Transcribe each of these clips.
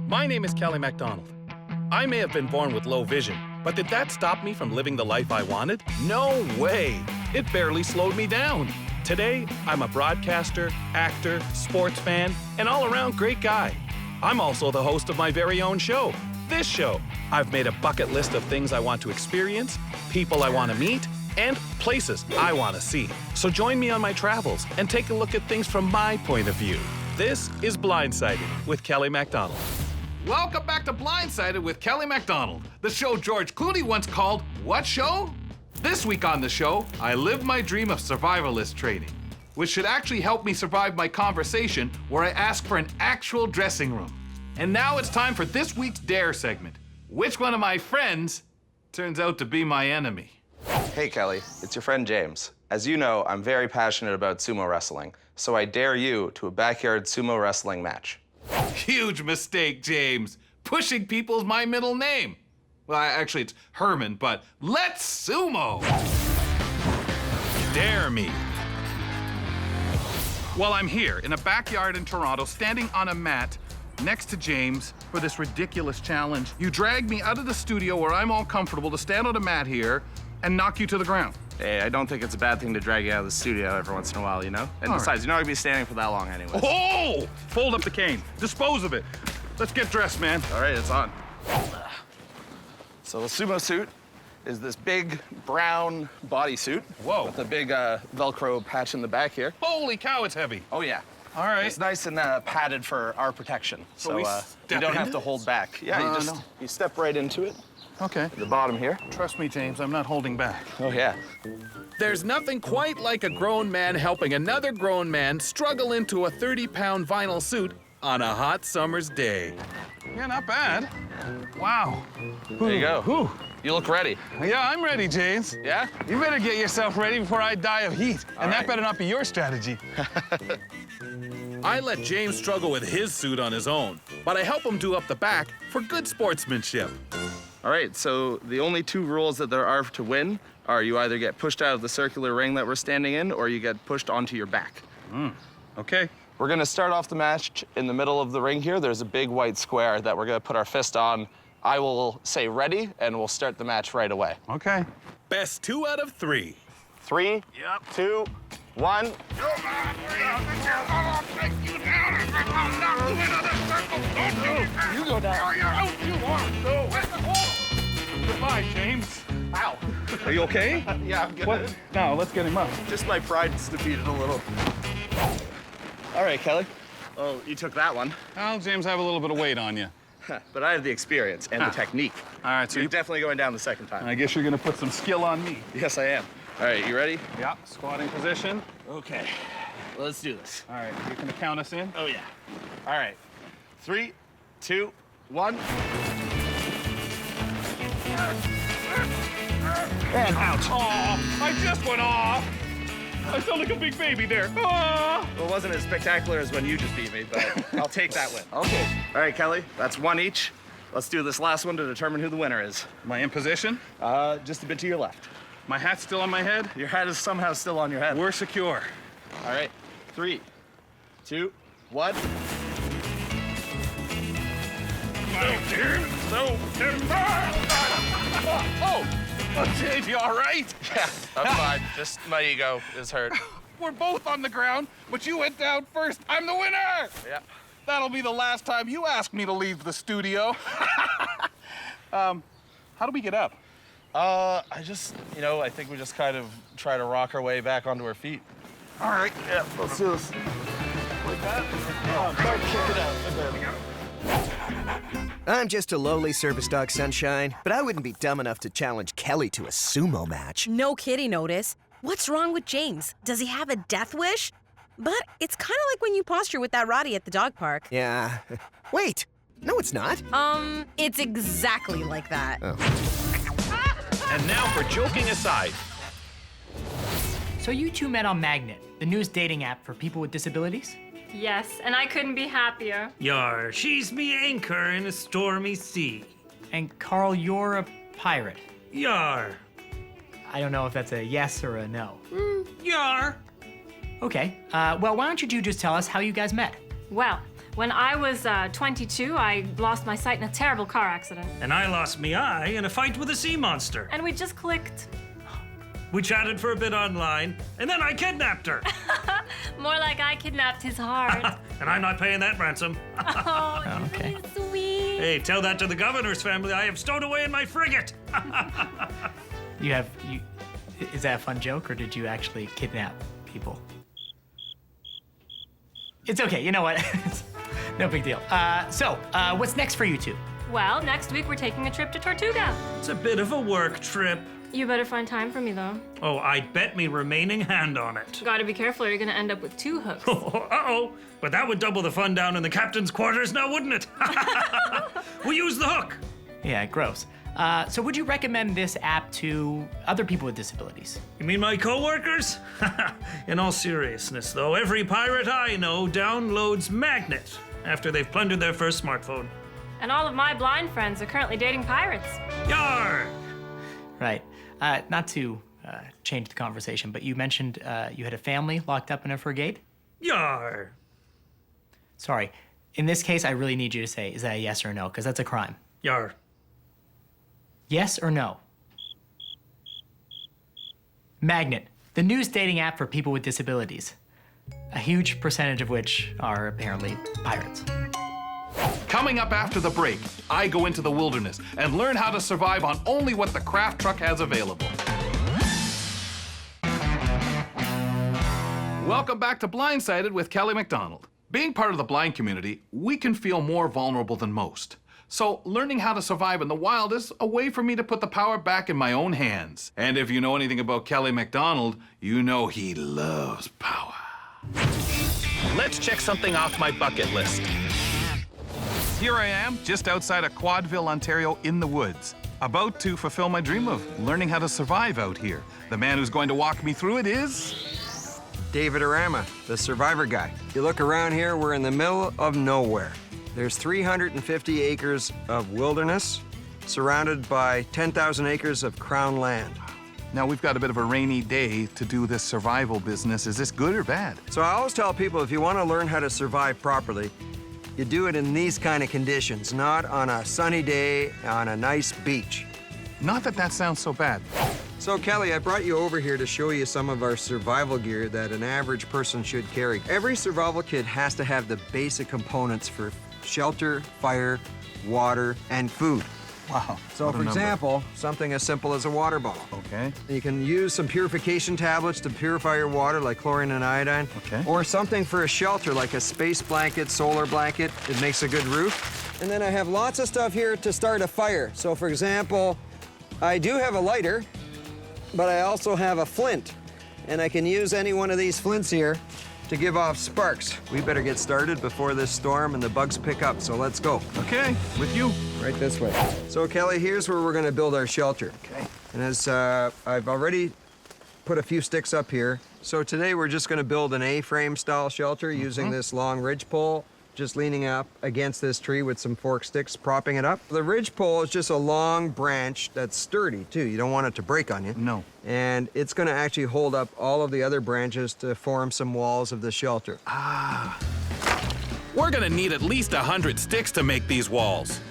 My name is Kelly Macdonald. I may have been born with low vision, but did that stop me from living the life I wanted? No way! It barely slowed me down. Today, I'm a broadcaster, actor, sports fan, and all-around great guy. I'm also the host of my very own show, This Show. I've made a bucket list of things I want to experience, people I want to meet, and places I want to see. So join me on my travels and take a look at things from my point of view. This is Blindsided with Kelly Macdonald. Welcome back to Blindsided with Kelly Macdonald, the show George Clooney once called What Show? This week on the show, I live my dream of survivalist training, which should actually help me survive my conversation where I ask for an actual dressing room. And now it's time for this week's Dare segment. Which one of my friends turns out to be my enemy? Hey, Kelly, it's your friend James. As you know, I'm very passionate about sumo wrestling, so I dare you to a backyard sumo wrestling match. Huge mistake, James. Pushing people's my middle name. Well, actually, it's Herman, but let's sumo. Dare me. Well, I'm here in a backyard in Toronto, standing on a mat next to James for this ridiculous challenge. You dragged me out of the studio where I'm all comfortable to stand on a mat here and knock you to the ground. Hey, I don't think it's a bad thing to drag you out of the studio every once in a while, you know? And All besides, you're not gonna be standing for that long anyway. Oh! Fold up the cane. Dispose of it. Let's get dressed, man. All right, it's on. So the sumo suit is this big brown bodysuit. Whoa. With a big Velcro patch in the back here. Holy cow, it's heavy. Oh, yeah. All right. It's nice and padded for our protection. So we you step don't have into to hold back. Yeah, No, you step right into it. Okay. At the bottom here. Trust me, James, I'm not holding back. Oh, yeah. There's nothing quite like a grown man helping another grown man struggle into a 30-pound vinyl suit on a hot summer's day. Yeah, not bad. Wow. There you go. Whew. You look ready. Yeah, I'm ready, James. Yeah? You better get yourself ready before I die of heat. All And that right. better not be your strategy. I let James struggle with his suit on his own, but I help him do up the back for good sportsmanship. All right, so the only two rules that there are to win are you either get pushed out of the circular ring that we're standing in or you get pushed onto your back. Okay. We're gonna start off the match in the middle of the ring here. There's a big white square that we're gonna put our fist on. I will say ready, and we'll start the match right away. Okay. Best 2 out of 3. 3, 2, 1. You go down. Goodbye, James. Ow. Are you okay? Yeah, I'm good. What? Now, let's get him up. Just my pride's defeated a little. All right, Kelly. Oh, you took that one. Well, James, I have a little bit of weight on you. But I have the experience and the technique. All right, so You're definitely going down the second time. I guess you're gonna put some skill on me. Yes, I am. All right, you ready? Yeah, squatting position. Okay. Let's do this. All right, you're gonna count us in? Oh, yeah. All right. 3, 2, 1. And ouch. Oh, I just went off. I felt like a big baby there. Ah. Well, it wasn't as spectacular as when you just beat me, but I'll take that win. Okay. All right, Kelly, that's 1 each. Let's do this last one to determine who the winner is. Am I in position? Just a bit to your left. My hat's still on my head? Your hat is somehow still on your head. We're secure. All right. 3, 2, 1. Oh, James, you all right? Yeah, I'm fine. Just my ego is hurt. We're both on the ground, but you went down first. I'm the winner! Yeah. That'll be the last time you ask me to leave the studio. How do we get up? I think we just kind of try to rock our way back onto our feet. All right. Yeah, let's do this. Like that? Oh, start to kick it out. I'm just a lowly service dog, Sunshine, but I wouldn't be dumb enough to challenge Kelly to a sumo match. No kidding, Otis. What's wrong with James? Does he have a death wish? But it's kind of like when you posture with that Roddy at the dog park. Yeah. Wait. No, it's not. It's exactly like that. And now for joking aside. So you two met on Magnet, the newest dating app for people with disabilities? Yes, and I couldn't be happier. Yar, she's me anchor in a stormy sea. And Carl, you're a pirate. Yar, I don't know if that's a yes or a no. yar. Okay, well, why don't you two just tell us how you guys met? Well, When I was 22, I lost my sight in a terrible car accident. And I lost me eye in a fight with a sea monster. And we just clicked. We chatted for a bit online, and then I kidnapped her. More like I kidnapped his heart. And I'm not paying that ransom. Oh, okay. sweet. Hey, tell that to the governor's family I have stowed away in my frigate. Is that a fun joke, or did you actually kidnap people? It's okay, you know what? No big deal. So, what's next for you two? Well, next week we're taking a trip to Tortuga. It's a bit of a work trip. You better find time for me, though. Oh, I'd bet me remaining hand on it. Gotta be careful or you're gonna end up with 2 hooks. Uh-oh, but that would double the fun down in the captain's quarters now, wouldn't it? We'll use the hook. Yeah, gross. So would you recommend this app to other people with disabilities? You mean my coworkers? In all seriousness, though, every pirate I know downloads Magnet after they've plundered their first smartphone. And all of my blind friends are currently dating pirates. Yar! Right. Not to change the conversation, but you mentioned you had a family locked up in a frigate? Yar! Sorry. In this case, I really need you to say, is that a yes or no? Because that's a crime. Yar. Yes or no? Magnet, the news dating app for people with disabilities. A huge percentage of which are apparently pirates. Coming up after the break, I go into the wilderness and learn how to survive on only what the craft truck has available. Welcome back to Blindsided with Kelly Macdonald. Being part of the blind community, we can feel more vulnerable than most. So learning how to survive in the wild is a way for me to put the power back in my own hands. And if you know anything about Kelly Macdonald, you know he loves power. Let's check something off my bucket list. Here I am, just outside of Quadville, Ontario, in the woods, about to fulfill my dream of learning how to survive out here. The man who's going to walk me through it is... David Arama, the survivor guy. You look around here, we're in the middle of nowhere. There's 350 acres of wilderness, surrounded by 10,000 acres of crown land. Now, we've got a bit of a rainy day to do this survival business. Is this good or bad? So I always tell people, if you want to learn how to survive properly, you do it in these kind of conditions, not on a sunny day on a nice beach. Not that that sounds so bad. So, Kelly, I brought you over here to show you some of our survival gear that an average person should carry. Every survival kit has to have the basic components for shelter, fire, water, and food. Wow. So, for example, something as simple as a water bottle. Okay. You can use some purification tablets to purify your water, like chlorine and iodine. Okay. Or something for a shelter, like a space blanket, solar blanket. It makes a good roof. And then I have lots of stuff here to start a fire. So, for example, I do have a lighter, but I also have a flint. And I can use any one of these flints here to give off sparks. We better get started before this storm and the bugs pick up, so let's go. Okay, with you. Right this way. So, Kelly, here's where we're gonna build our shelter. Okay. And as I've already put a few sticks up here, so today we're just gonna build an A-frame style shelter using this long ridge pole, just leaning up against this tree with some forked sticks propping it up. The ridge pole is just a long branch that's sturdy, too. You don't want it to break on you. No. And it's gonna actually hold up all of the other branches to form some walls of the shelter. Ah. We're gonna need at least 100 sticks to make these walls.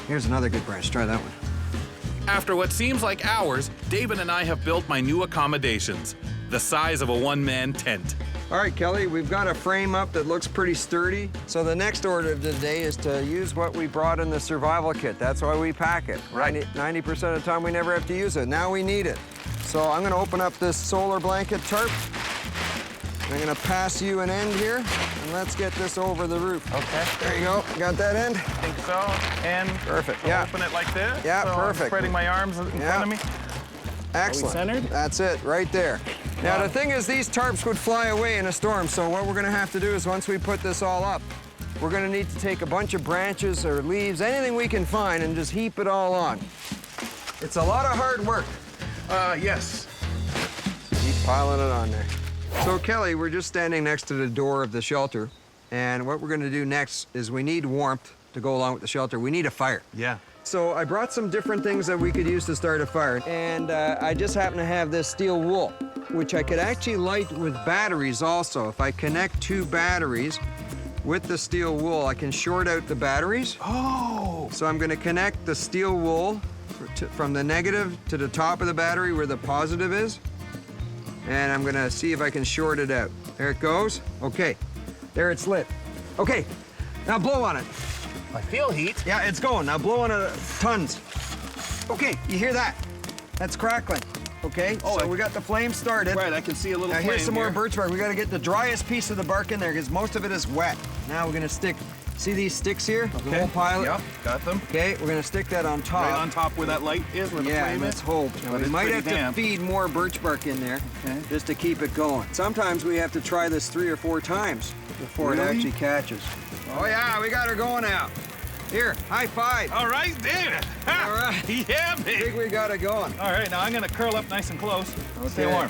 Here's another good branch. Try that one. After what seems like hours, David and I have built my new accommodations, the size of a one-man tent. All right, Kelly, we've got a frame up that looks pretty sturdy. So the next order of the day is to use what we brought in the survival kit. That's why we pack it. Right. 90% of the time we never have to use it. Now we need it. So I'm gonna open up this solar blanket tarp. I'm gonna pass you an end here, and let's get this over the roof. Okay. There you go. Got that end? I think so. And Perfect. Yeah. open it like this. Yeah, so perfect. I'm spreading my arms in front of me. Excellent. centered? That's it, right there. Now, the thing is, these tarps would fly away in a storm, so what we're gonna have to do is once we put this all up, we're gonna need to take a bunch of branches or leaves, anything we can find, and just heap it all on. It's a lot of hard work. Yes. Keep piling it on there. So, Kelly, we're just standing next to the door of the shelter, and what we're gonna do next is we need warmth to go along with the shelter. We need a fire. Yeah. So I brought some different things that we could use to start a fire, and I just happen to have this steel wool, which I could actually light with batteries also. If I connect two batteries, with the steel wool, I can short out the batteries. Oh. So I'm gonna connect the steel wool from the negative to the top of the battery where the positive is. And I'm gonna see if I can short it out. There it goes. Okay, there it's lit. Okay, now blow on it. I feel heat. Yeah, it's going. Now blow on it tons. Okay, you hear that? That's crackling. Okay, so we got the flame started. Right, I can see a little Now flame here's some more here. birch bark. We gotta get the driest piece of the bark in there because most of it is wet. Now we're gonna stick, see these sticks here? The whole pile? Yep, got them. Okay, we're gonna stick that on top. Right on top where that light is, where the Yeah, flame let's is. hope. Now, But we it's might pretty have damp. to feed more birch bark in there Okay. just to keep it going. Sometimes we have to try this 3 or 4 times before it Really? actually catches. Oh yeah, we got her going now. Here, high five. All right, David. Ha! All right. Yeah, I think babe. we got it going. All right, now I'm gonna curl up nice and close. Stay Okay. warm.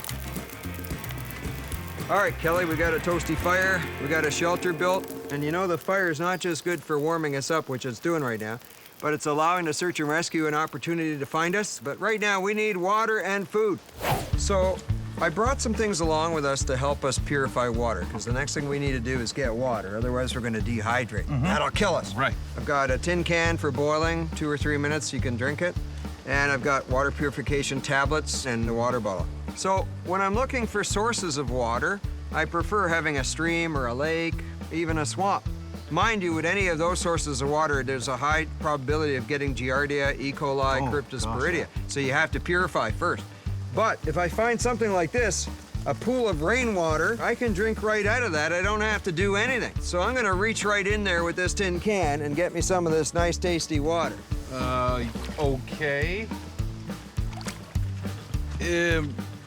All right, Kelly, we got a toasty fire. We got a shelter built. And you know the fire is not just good for warming us up, which it's doing right now, but it's allowing the search and rescue an opportunity to find us. But right now we need water and food. So I brought some things along with us to help us purify water, because the next thing we need to do is get water. Otherwise we're gonna dehydrate. That'll kill us. Right. I've got a tin can for boiling, 2 or 3 minutes, you can drink it. And I've got water purification tablets and a water bottle. So when I'm looking for sources of water, I prefer having a stream or a lake, even a swamp. Mind you, with any of those sources of water, there's a high probability of getting Giardia, E. coli, Cryptosporidia. So you have to purify first. But if I find something like this, a pool of rainwater, I can drink right out of that. I don't have to do anything. So I'm gonna reach right in there with this tin can and get me some of this nice, tasty water. Okay.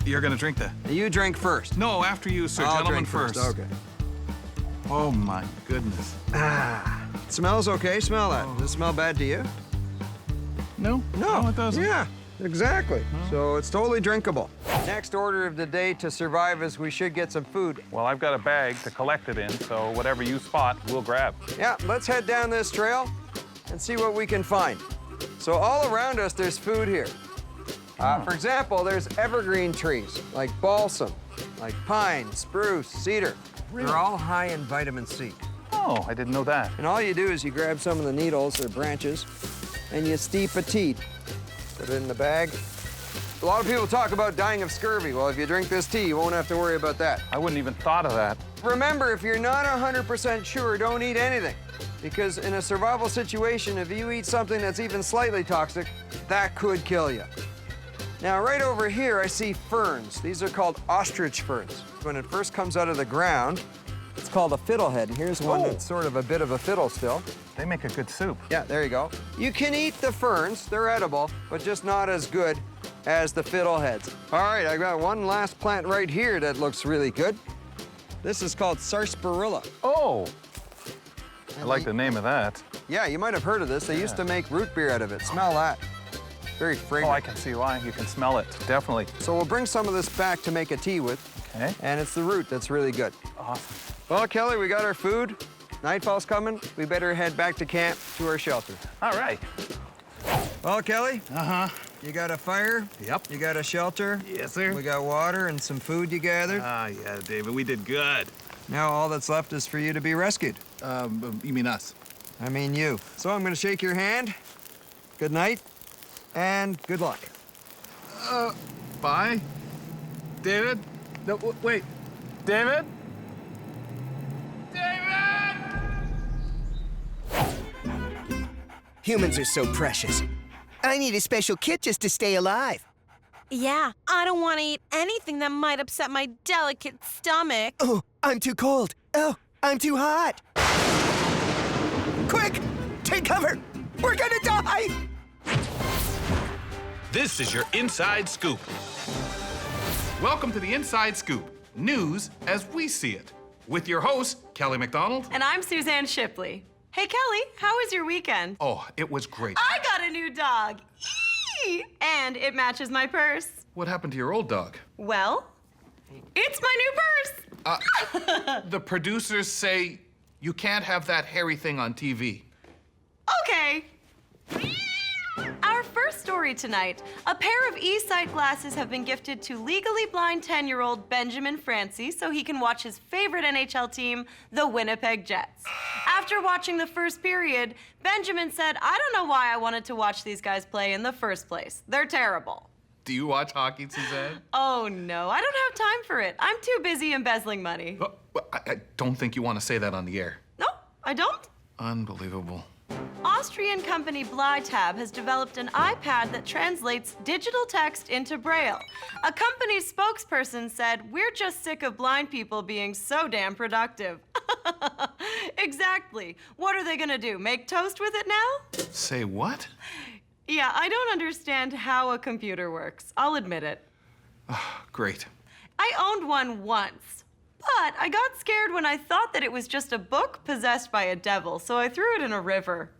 You're gonna drink that? You drink first. No, after you, sir. I'll Gentlemen drink first. Okay. Oh my goodness. Smells okay. Smell that. Does it smell bad to you? No, it doesn't. Yeah, exactly. So it's totally drinkable. Next order of the day to survive is we should get some food. Well, I've got a bag to collect it in, so whatever you spot, we'll grab. Yeah, let's head down this trail and see what we can find. So all around us, there's food here. For example, there's evergreen trees, like balsam, like pine, spruce, cedar. They're all high in vitamin C. Oh, I didn't know that. And all you do is you grab some of the needles or branches and you steep a tea. Put it in the bag. A lot of people talk about dying of scurvy. Well, if you drink this tea, you won't have to worry about that. I wouldn't even thought of that. Remember, if you're not 100% sure, don't eat anything. Because in a survival situation, if you eat something that's even slightly toxic, that could kill you. Now, right over here, I see ferns. These are called ostrich ferns. When it first comes out of the ground, it's called a fiddlehead. And here's one that's sort of a bit of a fiddle still. They make a good soup. Yeah, there you go. You can eat the ferns. They're edible, but just not as good as the fiddleheads. All right, I got one last plant right here that looks really good. This is called sarsaparilla. Oh, I like the name of that. Yeah, you might have heard of this. They used to make root beer out of it. Smell that. Very Oh, fragrant. I can see why. You can smell it, definitely. So we'll bring some of this back to make a tea with. Okay. And it's the root that's really good. Awesome. Well, Kelly, we got our food. Nightfall's coming. We better head back to camp to our shelter. All right. Well, Kelly, Uh-huh. you got a fire. Yep. You got a shelter. Yes, sir. We got water and some food you gathered. Ah, yeah, David, we did good. Now all that's left is for you to be rescued. You mean us? I mean you. So I'm gonna shake your hand. Good night and good luck. Bye? David? No, wait. David? David! Humans are so precious. I need a special kit just to stay alive. Yeah, I don't want to eat anything that might upset my delicate stomach. Oh, I'm too cold. Oh, I'm too hot. Quick, take cover. We're gonna die. This is your Inside Scoop. Welcome to the Inside Scoop, news as we see it, with your host, Kelly Macdonald. And I'm Suzanne Shipley. Hey, Kelly, how was your weekend? Oh, it was great. I got a new dog. Eee! And it matches my purse. What happened to your old dog? Well, it's my new purse. The producers say you can't have that hairy thing on TV. Okay. Our first story tonight. A pair of e-sight glasses have been gifted to legally blind 10-year-old Benjamin Francie so he can watch his favorite NHL team, the Winnipeg Jets. After watching the first period, Benjamin said, "I don't know why I wanted to watch these guys play in the first place. They're terrible." Do you watch hockey, Suzanne? Oh no, I don't have time for it. I'm too busy embezzling money. I don't think you want to say that on the air. No, I don't. Unbelievable. Austrian company Blytab has developed an iPad that translates digital text into Braille. A company's spokesperson said, "We're just sick of blind people being so damn productive." Exactly. What are they gonna do, make toast with it now? Say what? Yeah, I don't understand how a computer works. I'll admit it. Great. I owned one once, but I got scared when I thought that it was just a book possessed by a devil, so I threw it in a river.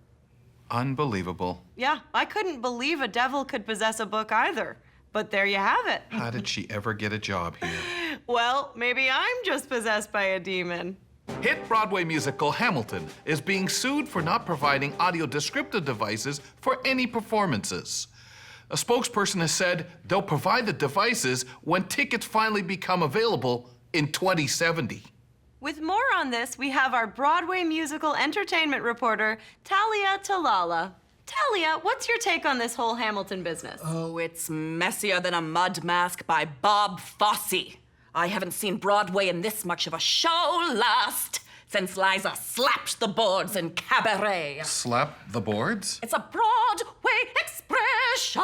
Unbelievable. Yeah, I couldn't believe a devil could possess a book either. But there you have it. How did she ever get a job here? Well, maybe I'm just possessed by a demon. Hit Broadway musical Hamilton is being sued for not providing audio descriptive devices for any performances. A spokesperson has said they'll provide the devices when tickets finally become available in 2070. With more on this, we have our Broadway musical entertainment reporter, Talia Talala. Talia, what's your take on this whole Hamilton business? Oh, it's messier than a mud mask by Bob Fosse. I haven't seen Broadway in this much of a show last since Liza slapped the boards in Cabaret. Slap the boards? It's a Broadway expression.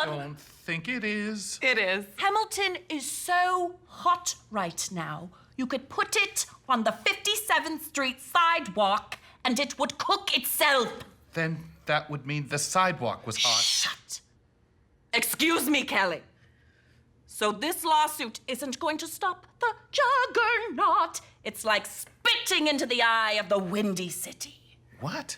Don't think it is. It is. Hamilton is so hot right now. You could put it on the 57th Street sidewalk and it would cook itself. Then that would mean the sidewalk was hot. Shut. Excuse me, Kelly. So this lawsuit isn't going to stop the juggernaut. It's like spitting into the eye of the Windy City. What?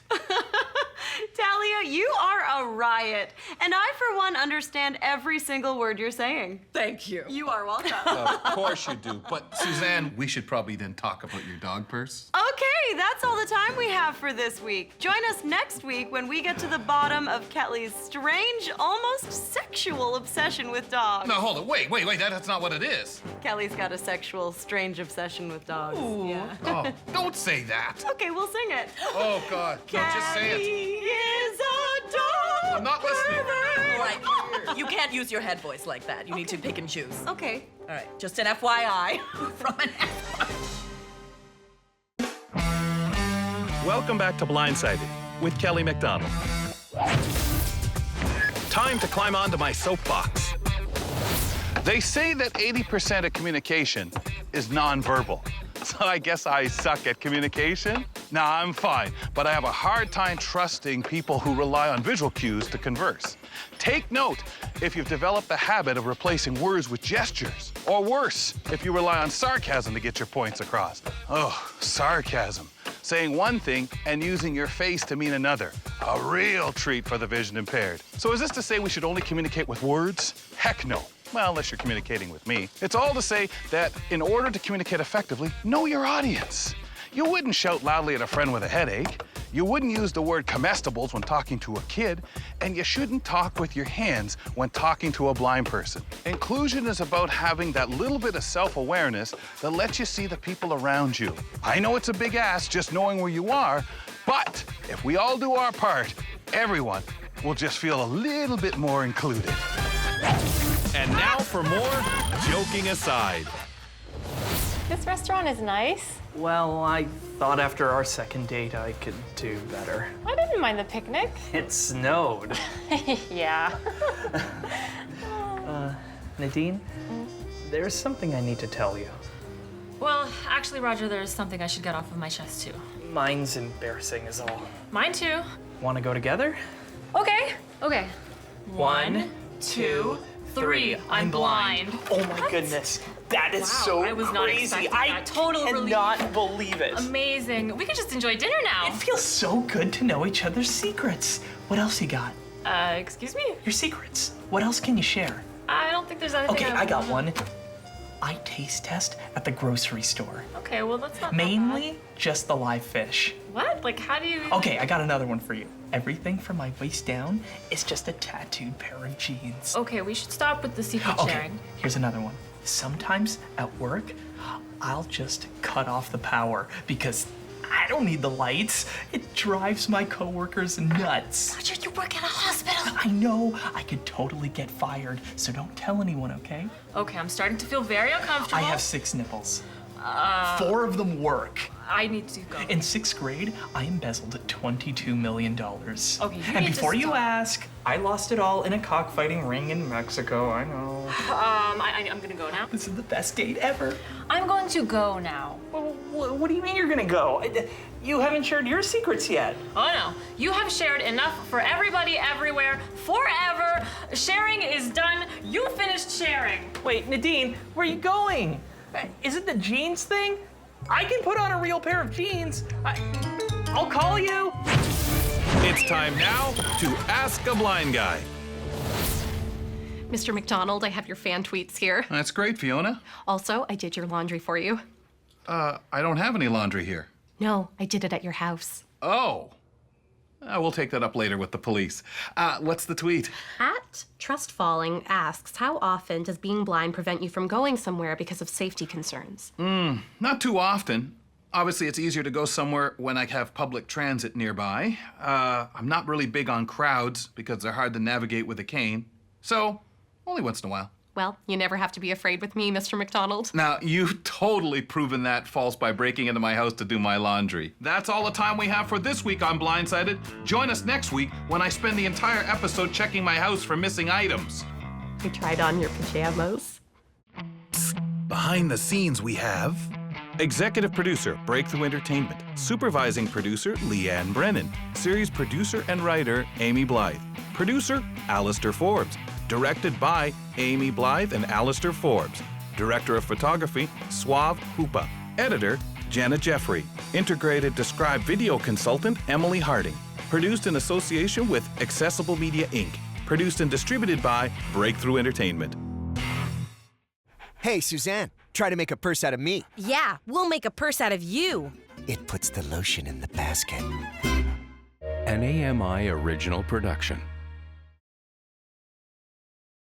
Talia, you are a riot. And I, for one, understand every single word you're saying. Thank you. You are welcome. Of course you do. But Suzanne, we should probably then talk about your dog purse. Okay, that's all the time we have for this week. Join us next week when we get to the bottom of Kelly's strange, almost sexual obsession with dogs. No, hold it. Wait. That's not what it is. Kelly's got a sexual, strange obsession with dogs. Ooh. Yeah. Oh, don't say that. Okay, we'll sing it. Oh, God. No, just say it. Kelly is a dog. I'm not listening. All right. You can't use your head voice like that. You need to pick and choose. Okay. All right. Just an FYI from an Welcome back to Blindsided with Kelly Macdonald. Time to climb onto my soapbox. They say that 80% of communication is nonverbal. So I guess I suck at communication? Nah, I'm fine, but I have a hard time trusting people who rely on visual cues to converse. Take note if you've developed the habit of replacing words with gestures. Or worse, if you rely on sarcasm to get your points across. Oh, sarcasm. Saying one thing and using your face to mean another. A real treat for the vision impaired. So is this to say we should only communicate with words? Heck no. Well, unless you're communicating with me. It's all to say that in order to communicate effectively, know your audience. You wouldn't shout loudly at a friend with a headache. You wouldn't use the word comestibles when talking to a kid, and you shouldn't talk with your hands when talking to a blind person. Inclusion is about having that little bit of self-awareness that lets you see the people around you. I know it's a big ask just knowing where you are, but if we all do our part, everyone will just feel a little bit more included. And now for more joking aside. This restaurant is nice. Well, I thought after our second date I could do better. I didn't mind the picnic. It snowed. Yeah. Nadine, there's something I need to tell you. Well, actually, Roger, there's something I should get off of my chest, too. Mine's embarrassing is all. Mine, too. Want to go together? Okay. Okay. 1, 2, 3. I'm blind. Oh my goodness. That is so I was not crazy. expecting that. Total relief. I cannot believe it. Amazing. We could just enjoy dinner now. It feels so good to know each other's secrets. What else you got? Excuse me? Your secrets. What else can you share? I don't think there's anything. Okay, I got one. I taste test at the grocery store. Okay, well, that's not Mainly just the live fish. What? Like, how do you... Okay, I got another one for you. Everything from my waist down is just a tattooed pair of jeans. Okay, we should stop with the secret Okay, sharing. here's another one. Sometimes at work, I'll just cut off the power because I don't need the lights. It drives my coworkers nuts. Roger, you work at a hospital. I know. I could totally get fired, so don't tell anyone, okay? Okay, I'm starting to feel very uncomfortable. I have 6 nipples. 4 of them work. I need to go. In 6th grade, I embezzled $22 million. Okay, and before you ask, I lost it all in a cockfighting ring in Mexico, I know. I'm gonna go now. This is the best date ever. I'm going to go now. What do you mean you're gonna go? You haven't shared your secrets yet. Oh no, you have shared enough for everybody everywhere forever. Sharing is done. You finished sharing. Wait, Nadine, where are you going? Is it the jeans thing? I can put on a real pair of jeans. I'll call you. It's time now to Ask a Blind Guy. Mr. Macdonald, I have your fan tweets here. That's great, Fiona. Also, I did your laundry for you. I don't have any laundry here. No, I did it at your house. Oh. We'll take that up later with the police. What's the tweet? At Trust Falling asks, how often does being blind prevent you from going somewhere because of safety concerns? Not too often. Obviously, it's easier to go somewhere when I have public transit nearby. I'm not really big on crowds because they're hard to navigate with a cane. So, only once in a while. Well, you never have to be afraid with me, Mr. Macdonald. Now, you've totally proven that false by breaking into my house to do my laundry. That's all the time we have for this week on Blindsided. Join us next week when I spend the entire episode checking my house for missing items. You tried on your pajamas. Behind the scenes, we have executive producer, Breakthrough Entertainment, supervising producer, Leanne Brennan, series producer and writer, Amy Blythe, producer, Alistair Forbes, directed by Amy Blythe and Alistair Forbes, director of photography, Suave Hoopa, editor, Jenna Jeffrey, integrated described video consultant, Emily Harding, produced in association with Accessible Media Inc., produced and distributed by Breakthrough Entertainment. Hey, Suzanne, try to make a purse out of me. Yeah, we'll make a purse out of you. It puts the lotion in the basket. An AMI original production.